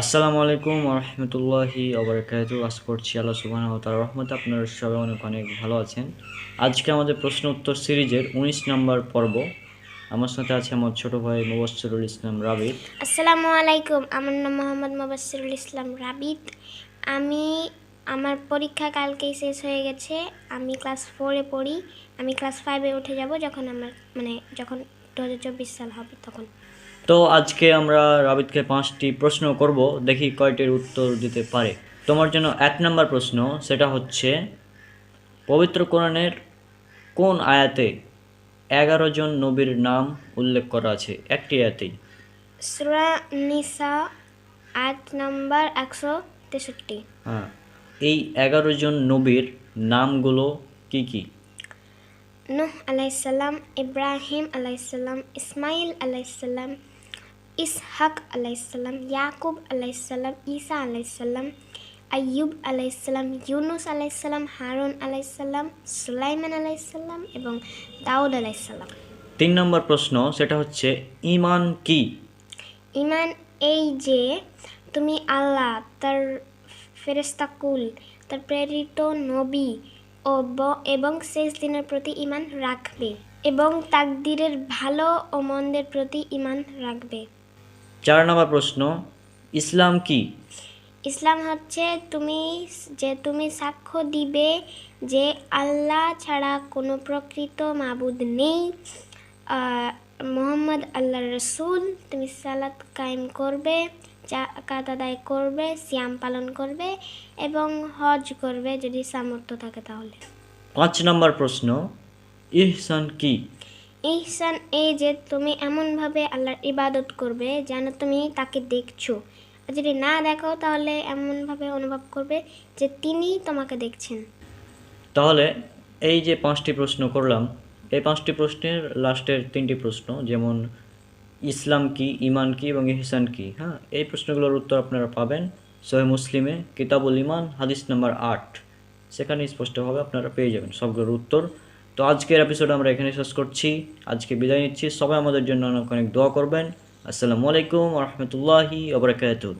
আসসালামু আলাইকুম রহমতুল্লাহি ওবরাকাতু। আশা করছি আল্লাহ সুবহানাহু ওয়া তাআলার রহমতে আপনারা সবাই অনেক অনেক ভালো আছেন। আজকে আমাদের প্রশ্ন উত্তর সিরিজের ১৯ নম্বর পর্ব। আমার সাথে আছে আমার ছোট ভাই মুবাশশিরুল ইসলাম রাবিত। আসসালামু আলাইকুম, আমার নাম মোহাম্মদ মুবাশশিরুল ইসলাম রাবিত। আমার পরীক্ষা কালকেই শেষ হয়ে গেছে। আমি ক্লাস 4-এ পড়ি। আমি ক্লাস 5-এ উঠে যাব যখন 2024 সাল হবে তখন। তো আজকে আমরা রাবিতকে 5টি প্রশ্ন করব, দেখি কয়টির উত্তর দিতে পারে। তোমার জন্য 1 নম্বর প্রশ্ন, সেটা হচ্ছে পবিত্র কোরআনের কোন আয়াতে 11 জন নবীর নাম উল্লেখ করা আছে? একটি আয়াতেই। সূরা নিসা আয়াত নাম্বার 163। হ্যাঁ, এই 11 জন নবীর নামগুলো কি কি? নূহ আলাইহিসসালাম, ইব্রাহিম আলাইহিসসালাম, ইসমাইল আলাইহিসসালাম, ইসহাক আলাইহিসসালাম, ইয়াকুব আলাইহিসসালাম, ঈসা আলাইহিসসালাম, আইয়ুব আলাইহিসসালাম, ইউনুস আলাইহিসসালাম, হারুন আলাইহিসসালাম, সুলাইমান আলাইহিসসালাম এবং দাউদ আলাইহিসসালাম। 3 নম্বর প্রশ্ন, সেটা হচ্ছে ঈমান কি? ঈমান এই যে তুমি আল্লাহ, তার ফেরেশতাকুল, তার প্রেরিত নবী এবং শেষ দিনের প্রতি ঈমান রাখবে এবং তাকদীরের ভালো ও মন্দের প্রতি ঈমান রাখবে। 4 নম্বর প্রশ্ন, ইসলাম কি? ইসলাম হচ্ছে তুমি সাক্ষ্য দিবে যে আল্লাহ ছাড়া কোনো প্রকৃত মাবুদ নেই, মুহাম্মদ আল্লাহর রাসূল। তুমি সালাত কায়েম করবে, যাকাত আদায় করবে, সিয়াম পালন করবে এবং হজ করবে যদি সামর্থ্য থাকে তাহলে। 5 নম্বর প্রশ্ন, ইহসান কি? ইহসান এই যে তুমি এমনভাবে আল্লাহর ইবাদত করবে যেন তুমি তাকে দেখছো, আর যদি না দেখো তাহলে এমনভাবে অনুভব করবে যে তিনি তোমাকে দেখছেন। তাহলে এই যে 5টি প্রশ্ন করলাম, এই 5টি প্রশ্নের লাস্টের 3টি প্রশ্ন, যেমন ইসলাম কি, ঈমান কি এবং ইহসান কি, হ্যাঁ, এই প্রশ্নগুলোর উত্তর আপনারা পাবেন সহিহ মুসলিমে কিতাবুল ঈমান হাদিস নাম্বার 8। সেখানে স্পষ্টভাবে আপনারা পেয়ে যাবেন সবগুলোর উত্তর। তো আজকের এপিসোড আমরা এখানে শেষ করছি। আজকে বিদায় নিচ্ছি। সবাই আমাদের জন্য অনেক অনেক দোয়া করবেন। আসসালামু আলাইকুম ওয়া রাহমাতুল্লাহি ওয়া বারাকাতুহু।